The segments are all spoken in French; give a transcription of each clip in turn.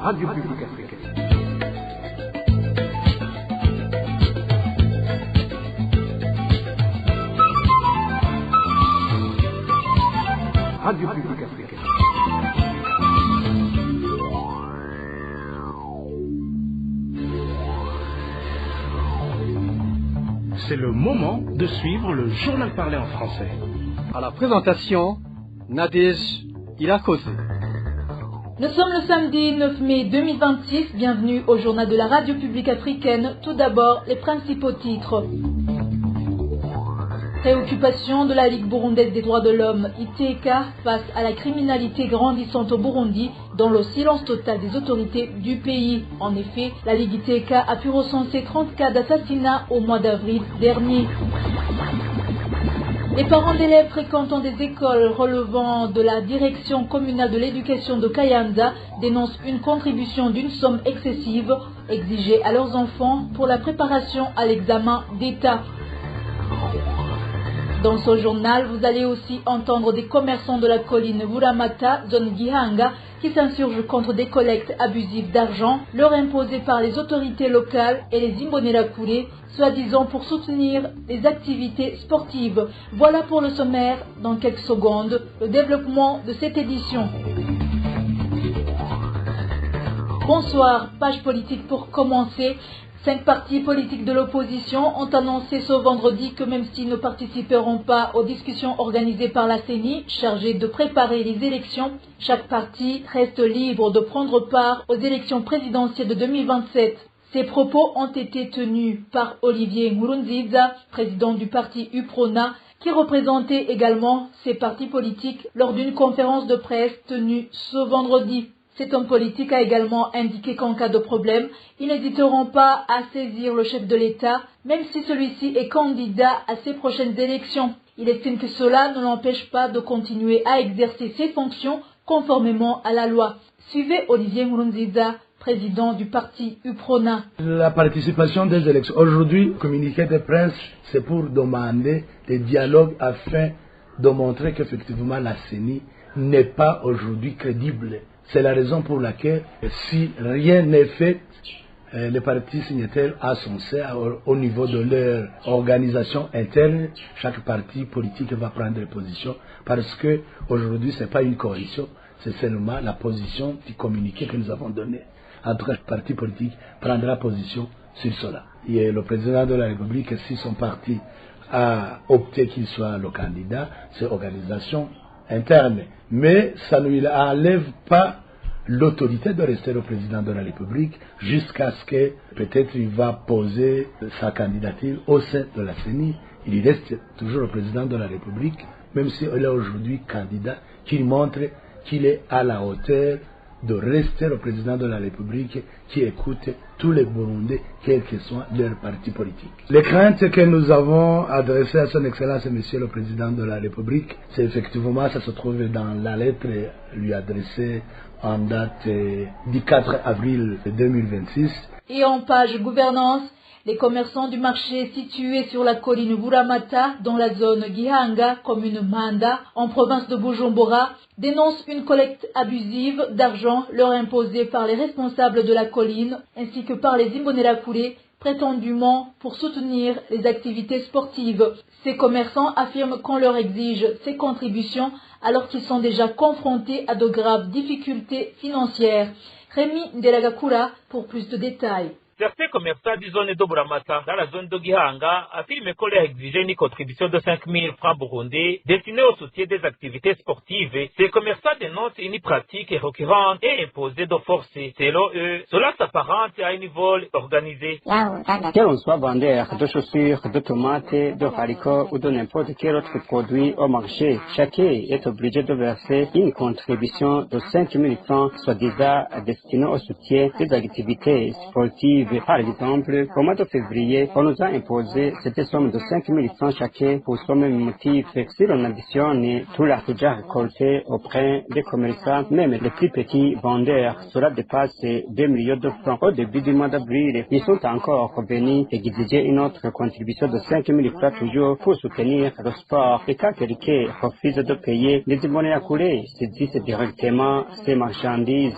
Radio Publique Africaine. Radio Publique Africaine. C'est le moment de suivre le journal parlé en français. À la présentation, Nadège Ilakose. Nous sommes le samedi 9 mai 2026. Bienvenue au journal de la Radio Publique Africaine. Tout d'abord, les principaux titres. Préoccupation de la Ligue burundaise des droits de l'homme, ITK, face à la criminalité grandissante au Burundi, dans le silence total des autorités du pays. En effet, la Ligue ITK a pu recenser 30 cas d'assassinat au mois d'avril dernier. Les parents d'élèves fréquentant des écoles relevant de la direction communale de l'éducation de Kayanza dénoncent une contribution d'une somme excessive exigée à leurs enfants pour la préparation à l'examen d'État. Dans ce journal, vous allez aussi entendre des commerçants de la colline Wuramata, zone Gihanga, qui s'insurgent contre des collectes abusives d'argent, leur imposées par les autorités locales et les Imbonerakure, soi-disant pour soutenir les activités sportives. Voilà pour le sommaire, dans quelques secondes, le développement de cette édition. Bonsoir, page politique pour commencer. 5 partis politiques de l'opposition ont annoncé ce vendredi que même s'ils ne participeront pas aux discussions organisées par la CENI, chargée de préparer les élections, chaque parti reste libre de prendre part aux élections présidentielles de 2027. Ces propos ont été tenus par Olivier Nkurunziza, président du parti UPRONA, qui représentait également ces partis politiques lors d'une conférence de presse tenue ce vendredi. Cet homme politique a également indiqué qu'en cas de problème, ils n'hésiteront pas à saisir le chef de l'État, même si celui-ci est candidat à ces prochaines élections. Il estime que cela ne l'empêche pas de continuer à exercer ses fonctions conformément à la loi. Suivez Olivier Nkurunziza, président du parti UPRONA. La participation des élections. Aujourd'hui, le communiqué de presse, c'est pour demander des dialogues afin de montrer qu'effectivement la CENI n'est pas aujourd'hui crédible. C'est la raison pour laquelle, si rien n'est fait, les partis signataires annoncés au niveau de leur organisation interne, chaque parti politique va prendre position parce que aujourd'hui c'est pas une coalition, c'est seulement la position du communiqué que nous avons donné. Entre partis politiques prendra position sur cela. Et le président de la République, si son parti a opté qu'il soit le candidat, c'est organisation interne. Mais ça ne lui enlève pas l'autorité de rester le président de la République jusqu'à ce que peut-être il va poser sa candidature au sein de la CENI. Il reste toujours le président de la République, même s'il est aujourd'hui candidat, qu'il montre qu'il est à la hauteur de rester le président de la République qui écoute tous les Burundais, quel que soit leur parti politique. Les craintes que nous avons adressées à son Excellence Monsieur le Président de la République, c'est effectivement, ça se trouve dans la lettre lui adressée en date du 4 avril 2026. Et en page gouvernance, les commerçants du marché situé sur la colline Wuramata, dans la zone Gihanga, commune Manda, en province de Bujumbura, dénoncent une collecte abusive d'argent leur imposée par les responsables de la colline, ainsi que par les Imbonerakure, prétendument pour soutenir les activités sportives. Ces commerçants affirment qu'on leur exige ces contributions alors qu'ils sont déjà confrontés à de graves difficultés financières. Rémi Ndelagakura pour plus de détails. Certains commerçants du zone de Buramata, dans la zone de Gihanga, affirment qu'on leur exigeait une contribution de 5 000 francs burundais destinée au soutien des activités sportives. Ces commerçants dénoncent une pratique récurrente et imposée de force. Selon eux, cela s'apparente à une vol organisée. Que l'on soit vendeur de chaussures, de tomates, de haricots ou de n'importe quel autre produit au marché, chacun est obligé de verser une contribution de 5 000 francs, soi-disant destinée au soutien des activités sportives. sportives. Par exemple, au mois de février, on nous a imposé cette somme de 5 000 francs chacun pour ce même motif. Si l'on additionne tout l'argent récolté auprès des commerçants, même les plus petits vendeurs, cela dépasse 2 millions de francs. Au début du mois d'avril, ils sont encore venus exiger une autre contribution de 5 000 francs toujours pour soutenir le sport. Et quand quelqu'un refuse de payer, les monnaies à couler saisissent directement ces marchandises.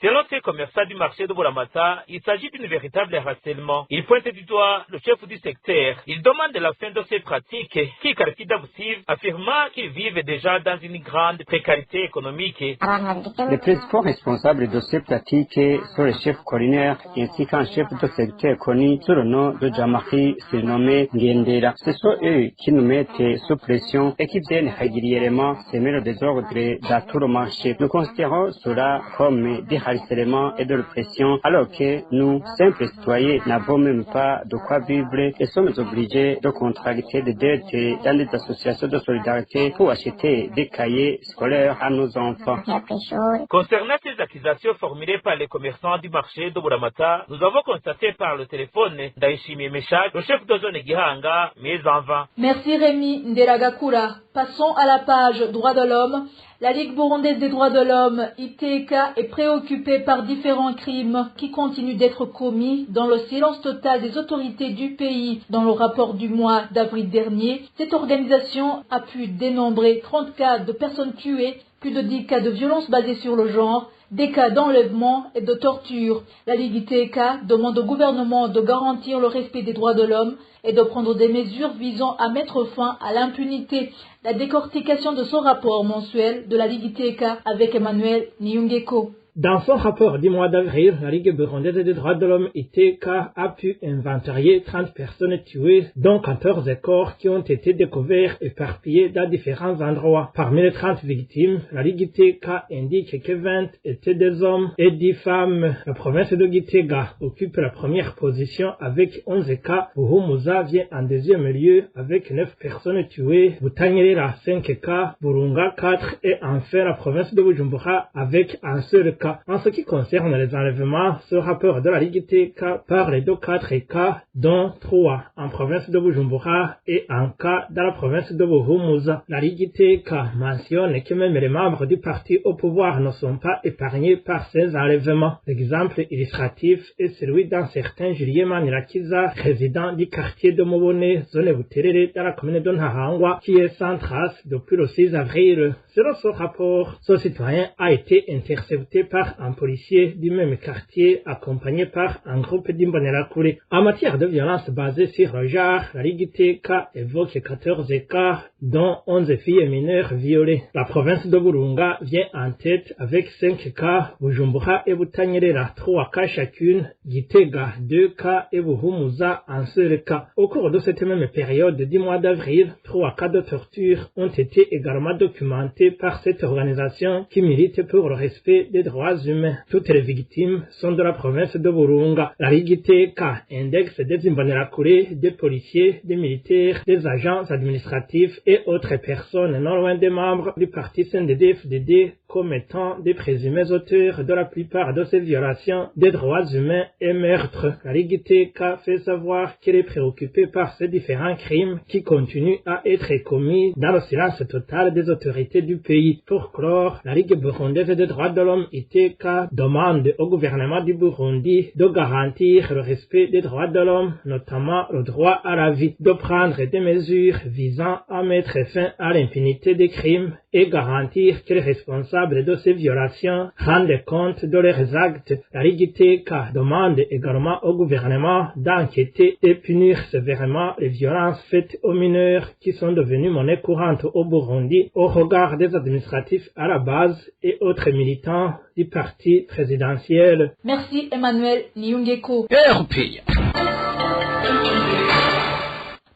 Selon ces commerçants du marché de Bouramata, il s'agit d'une véritable harcèlement. Il pointe du doigt le chef du secteur. Il demande la fin de ces pratiques qui qualifient d'abusives, affirmant qu'ils vivent déjà dans une grande précarité économique. Les principaux responsables de ces pratiques sont les chefs culinaires ainsi qu'un chef de secteur connu sous le nom de Jamari, surnommé Ngendera. Ce sont eux qui nous mettent sous pression et qui viennent régulièrement semer le désordre dans tout le marché. Nous considérons cela comme des harcèlements et de l'oppression, alors que nous, simples citoyens, n'avons même pas de quoi vivre et sommes obligés de contracter des dettes dans des associations de solidarité pour acheter des cahiers scolaires à nos enfants. Concernant ces accusations formulées par les commerçants du marché de Bouramata, nous avons constaté par le téléphone d'Aishimi Meshach, le chef de zone Gihanga, mais en vain. Merci Rémi Nderagakura. Passons à la page Droits de l'homme. La Ligue burundaise des droits de l'homme, ITK, est préoccupée par différents crimes qui continuent d'être commis dans le silence total des autorités du pays. Dans le rapport du mois d'avril dernier, cette organisation a pu dénombrer 30 cas de personnes tuées, plus de 10 cas de violences basées sur le genre, des cas d'enlèvement et de torture. La Ligue ITK demande au gouvernement de garantir le respect des droits de l'homme et de prendre des mesures visant à mettre fin à l'impunité. La décortication de ce rapport mensuel de la Ligue ITK avec Emmanuel Niungeko. Dans son rapport du mois d'avril, la Ligue burundaise des droits de l'homme ITK a pu inventarier 30 personnes tuées, dont 14 corps qui ont été découverts éparpillés dans différents endroits. Parmi les 30 victimes, la Ligue ITK indique que 20 étaient des hommes et 10 femmes. La province de Gitega occupe la première position avec 11 cas. Buhumuza vient en deuxième lieu avec 9 personnes tuées. Butanyerera 5 cas, Burunga 4 et enfin la province de Bujumbura avec un seul cas. En ce qui concerne les enlèvements, ce rapport de la Ligue ITK parle de 4 cas, dont 3 en province de Bujumbura et un cas dans la province de Buhumuza. La Ligue ITK mentionne que même les membres du parti au pouvoir ne sont pas épargnés par ces enlèvements. L'exemple illustratif est celui d'un certain Julien Manirakiza, résident du quartier de Mobone, zone Buterere, dans la commune de Ntahangwa, qui est sans trace depuis le 6 avril. Selon ce rapport, ce citoyen a été intercepté par un policier du même quartier accompagné par un groupe d'Imbonerakure. En matière de violence basée sur le genre, la Ligue ITK évoque 14 cas, dont 11 filles mineures violées. La province de Burunga vient en tête avec 5 cas, Bujumbura et Butanyerera 3 cas chacune, Gitega 2 cas et Buhumuza un seul cas. Au cours de cette même période du mois d'avril, 3 cas de torture ont été également documentés par cette organisation qui milite pour le respect des droits humains. Toutes les victimes sont de la province de Burunga. La Ligue ITK indexe des Imbonerakure, des policiers, des militaires, des agents administratifs et autres personnes non loin des membres du parti CNDD-FDD comme étant des présumés auteurs de la plupart de ces violations des droits humains et meurtres. La Ligue ITK fait savoir qu'elle est préoccupée par ces différents crimes qui continuent à être commis dans le silence total des autorités du pays. Pour clore, la Ligue burundaise des droits de l'homme ITK demande au gouvernement du Burundi de garantir le respect des droits de l'homme, notamment le droit à la vie, de prendre des mesures visant à mettre fin à l'impunité des crimes et garantir que les responsables de ces violations rendent compte de leurs actes. La Ligue ITK demande également au gouvernement d'enquêter et punir sévèrement les violences faites aux mineurs qui sont devenues monnaie courante au Burundi au regard des administratifs à la base et autres militants du parti présidentiel. Merci Emmanuel Niungeko.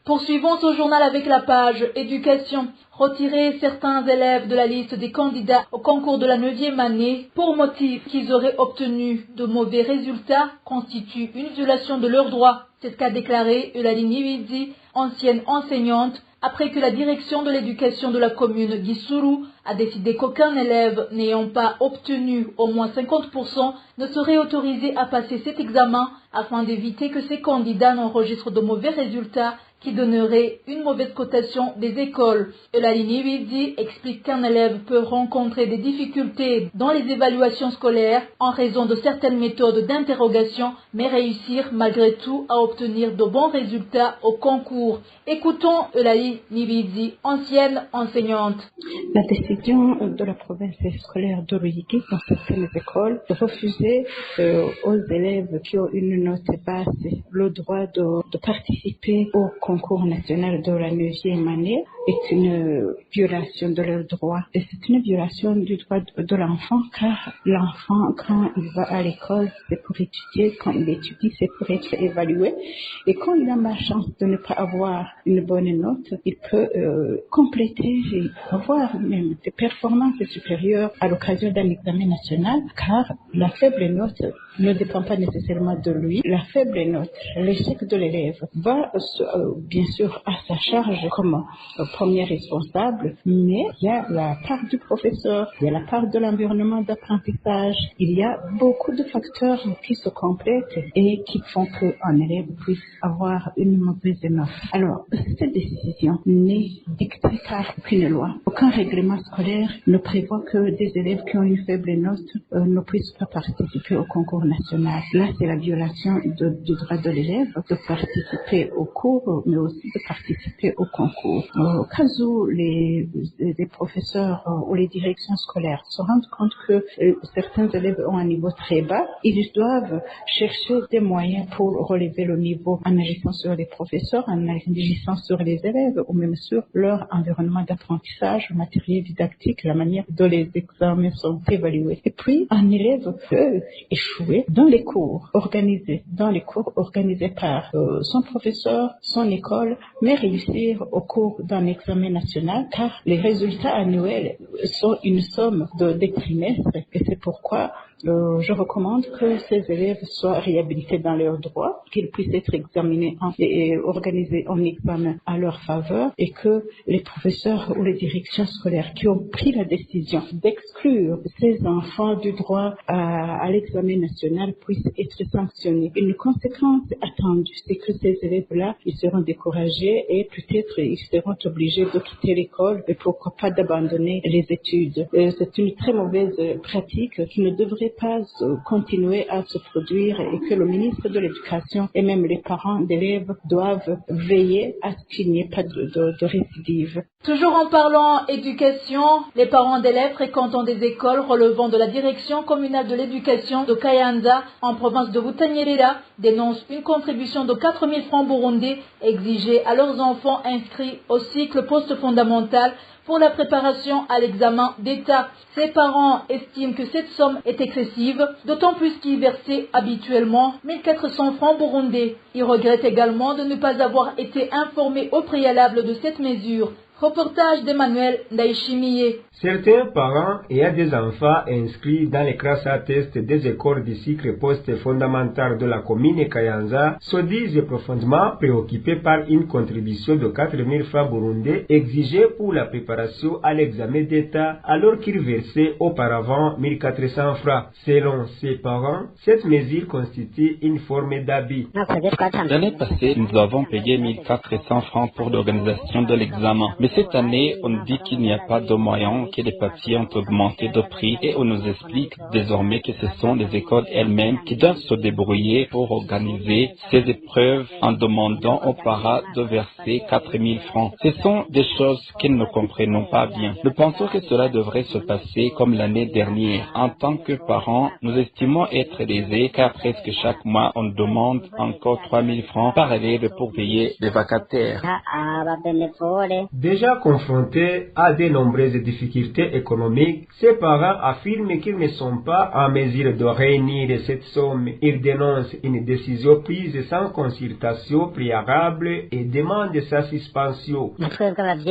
Poursuivons ce journal avec la page éducation. Retirer certains élèves de la liste des candidats au concours de la 9e année pour motif qu'ils auraient obtenu de mauvais résultats constitue une violation de leurs droits. C'est ce qu'a déclaré Eulalie Niwizi, ancienne enseignante après que la direction de l'éducation de la commune d'Issourou a décidé qu'aucun élève n'ayant pas obtenu au moins 50% ne serait autorisé à passer cet examen afin d'éviter que ces candidats n'enregistrent de mauvais résultats qui donneraient une mauvaise cotation des écoles. Eulalie Nibizi explique qu'un élève peut rencontrer des difficultés dans les évaluations scolaires en raison de certaines méthodes d'interrogation, mais réussir malgré tout à obtenir de bons résultats au concours. Écoutons Eulalie Nibizi, ancienne enseignante. La décision de la province scolaire d'Oruyigi dans certaines écoles de refuser aux élèves qui ont une note basse le droit de participer au concours national de la 9e année est une violation de leurs droits. Et c'est une violation du droit de l'enfant, car l'enfant, quand il va à l'école, c'est pour étudier. Quand il étudie, c'est pour être évalué. Et quand il a malchance de ne pas avoir une bonne note, il peut compléter et avoir même des performances supérieures à l'occasion d'un examen national, car la faible note ne dépend pas nécessairement de lui. La faible note, l'échec de l'élève va bien sûr à sa charge comme premier responsable, mais il y a la part du professeur, il y a la part de l'environnement d'apprentissage, il y a beaucoup de facteurs qui se complètent et qui font qu'un élève puisse avoir une mauvaise note. Alors, cette décision n'est dictée par aucune loi. Aucun règlement scolaire ne prévoit que des élèves qui ont une faible note ne puissent pas participer au concours national. Là, c'est la violation du droit de l'élève de participer au cours, mais aussi de participer au concours. Au cas où les professeurs ou les directions scolaires se rendent compte que certains élèves ont un niveau très bas, ils doivent chercher des moyens pour relever le niveau en agissant sur les professeurs, en agissant sur les élèves ou même sur leur environnement d'apprentissage, le matériel didactique, la manière dont les examens sont évalués. Et puis, un élève peut échouer dans les cours organisés par son professeur, son école, mais réussir au cours d'un examen national, car les résultats annuels sont une somme des trimestres, et c'est pourquoi je recommande que ces élèves soient réhabilités dans leurs droits, qu'ils puissent être examinés et organisés en examen à leur faveur, et que les professeurs ou les directions scolaires qui ont pris la décision d'exclure ces enfants du droit à l'examen national puissent être sanctionnés. Une conséquence attendue, c'est que ces élèves-là, ils seront découragés et peut-être ils seront obligés de quitter l'école et pourquoi pas d'abandonner les études. C'est une très mauvaise pratique qui ne devrait pas continuer à se produire et que le ministre de l'Éducation et même les parents d'élèves doivent veiller à ce qu'il n'y ait pas de récidive. Toujours en parlant éducation, les parents d'élèves fréquentant des écoles relevant de la direction communale de l'éducation de Kayanza en province de Butanyerera dénoncent une contribution de 4 000 francs burundais exigée à leurs enfants inscrits au cycle post-fondamental pour la préparation à l'examen d'État. Ces parents estiment que cette somme est excessive, d'autant plus qu'ils versaient habituellement 1 400 francs burundais. Ils regrettent également de ne pas avoir été informés au préalable de cette mesure. Reportage d'Emmanuel Ndaïchimiye. Certains parents ayant des enfants inscrits dans les classes à test des écoles du cycle post-fondamental de la commune Kayanza se disent profondément préoccupés par une contribution de 4 000 francs burundais exigée pour la préparation à l'examen d'État alors qu'ils versaient auparavant 1 400 francs. Selon ces parents, cette mesure constitue une forme d'abus. L'année passée, nous avons payé 1 400 francs pour l'organisation de l'examen. Mais cette année, on dit qu'il n'y a pas de moyens, que les papiers ont augmenté de prix et on nous explique désormais que ce sont les écoles elles-mêmes qui doivent se débrouiller pour organiser ces épreuves en demandant aux parents de verser 4 000 francs. Ce sont des choses que nous ne comprenons pas bien. Nous pensons que cela devrait se passer comme l'année dernière. En tant que parents, nous estimons être lésés car presque chaque mois, on demande encore 3 000 francs par élève pour payer les vacataires. Déjà confrontés à de nombreuses difficultés économiques, ces parents affirment qu'ils ne sont pas en mesure de réunir cette somme. Ils dénoncent une décision prise sans consultation préalable et demandent sa suspension.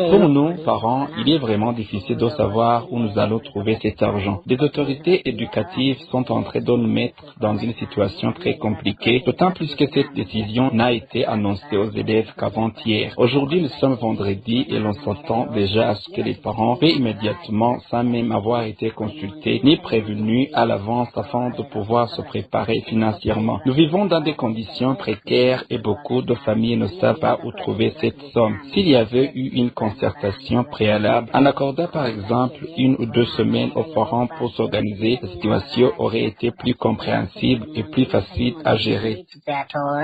Pour nous, parents, il est vraiment difficile de savoir où nous allons trouver cet argent. Les autorités éducatives sont en train de nous mettre dans une situation très compliquée, d'autant plus que cette décision n'a été annoncée aux élèves qu'avant-hier. Aujourd'hui, nous sommes vendredi et l'on s'attend déjà à ce que les parents paient immédiatement sans même avoir été consultés ni prévenus à l'avance afin de pouvoir se préparer financièrement. Nous vivons dans des conditions précaires et beaucoup de familles ne savent pas où trouver cette somme. S'il y avait eu une concertation préalable, en accordant par exemple 1 ou 2 semaines aux parents pour s'organiser, la situation aurait été plus compréhensible et plus facile à gérer.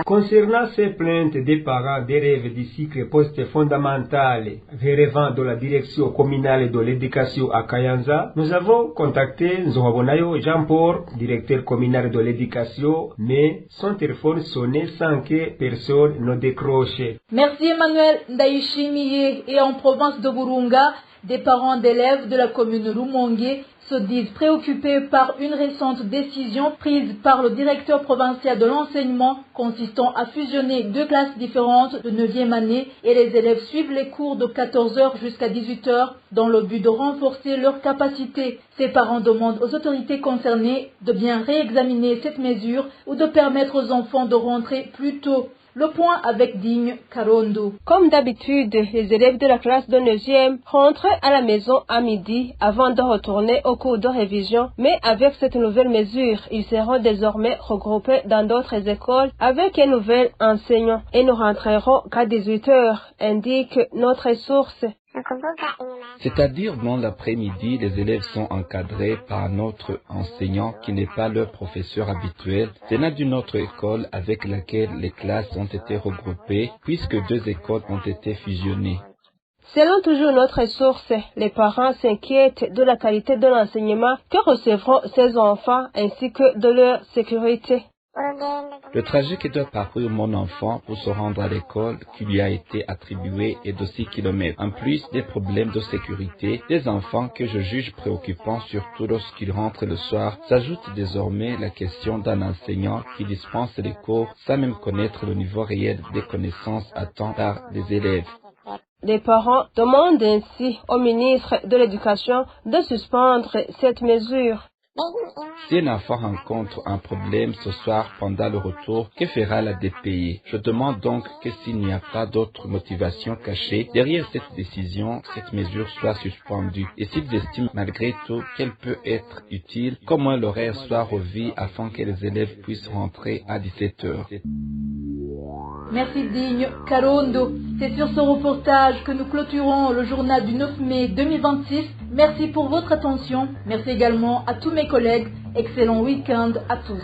Concernant ces plaintes des parents d'élèves du cycle post-fondamental relevant de la direction communale de l'éducation à Kayanza, nous avons contacté Nzohabonayo Jean-Paul, directeur communal de l'éducation, mais son téléphone sonnait sans que personne ne décroche. Merci Emmanuel Ndaishimiye. Et en province de Burunga, des parents d'élèves de la commune Rumongue se disent préoccupés par une récente décision prise par le directeur provincial de l'enseignement consistant à fusionner 2 classes différentes de 9e année et les élèves suivent les cours de 14h jusqu'à 18h dans le but de renforcer leurs capacités. Ces parents demandent aux autorités concernées de bien réexaminer cette mesure ou de permettre aux enfants de rentrer plus tôt. Le point avec Digne Karondo. Comme d'habitude, les élèves de la classe de 9e rentrent à la maison à midi avant de retourner au cours de révision. Mais avec cette nouvelle mesure, ils seront désormais regroupés dans d'autres écoles avec un nouvel enseignant. Et nous rentrerons qu'à 18h, indique notre source. C'est-à-dire dans l'après-midi, les élèves sont encadrés par notre enseignant qui n'est pas leur professeur habituel, venant d'une autre école avec laquelle les classes ont été regroupées puisque 2 écoles ont été fusionnées. Selon toujours notre source, les parents s'inquiètent de la qualité de l'enseignement que recevront ces enfants ainsi que de leur sécurité. Le trajet que doit parcourir mon enfant pour se rendre à l'école qui lui a été attribuée est de 6 km. En plus des problèmes de sécurité, des enfants que je juge préoccupants surtout lorsqu'ils rentrent le soir, s'ajoute désormais la question d'un enseignant qui dispense les cours sans même connaître le niveau réel des connaissances atteint par les élèves. Les parents demandent ainsi au ministre de l'Éducation de suspendre cette mesure. Si un enfant rencontre un problème ce soir pendant le retour, que fera la DPI? Je demande donc que s'il n'y a pas d'autre motivation cachée derrière cette décision, cette mesure soit suspendue. Et s'ils estiment malgré tout qu'elle peut être utile, qu'au moins l'horaire soit revu afin que les élèves puissent rentrer à 17h. Merci Digne Karondo. C'est sur ce reportage que nous clôturons le journal du 9 mai 2026. Merci pour votre attention. Merci également à tous mes collègues. Excellent week-end à tous.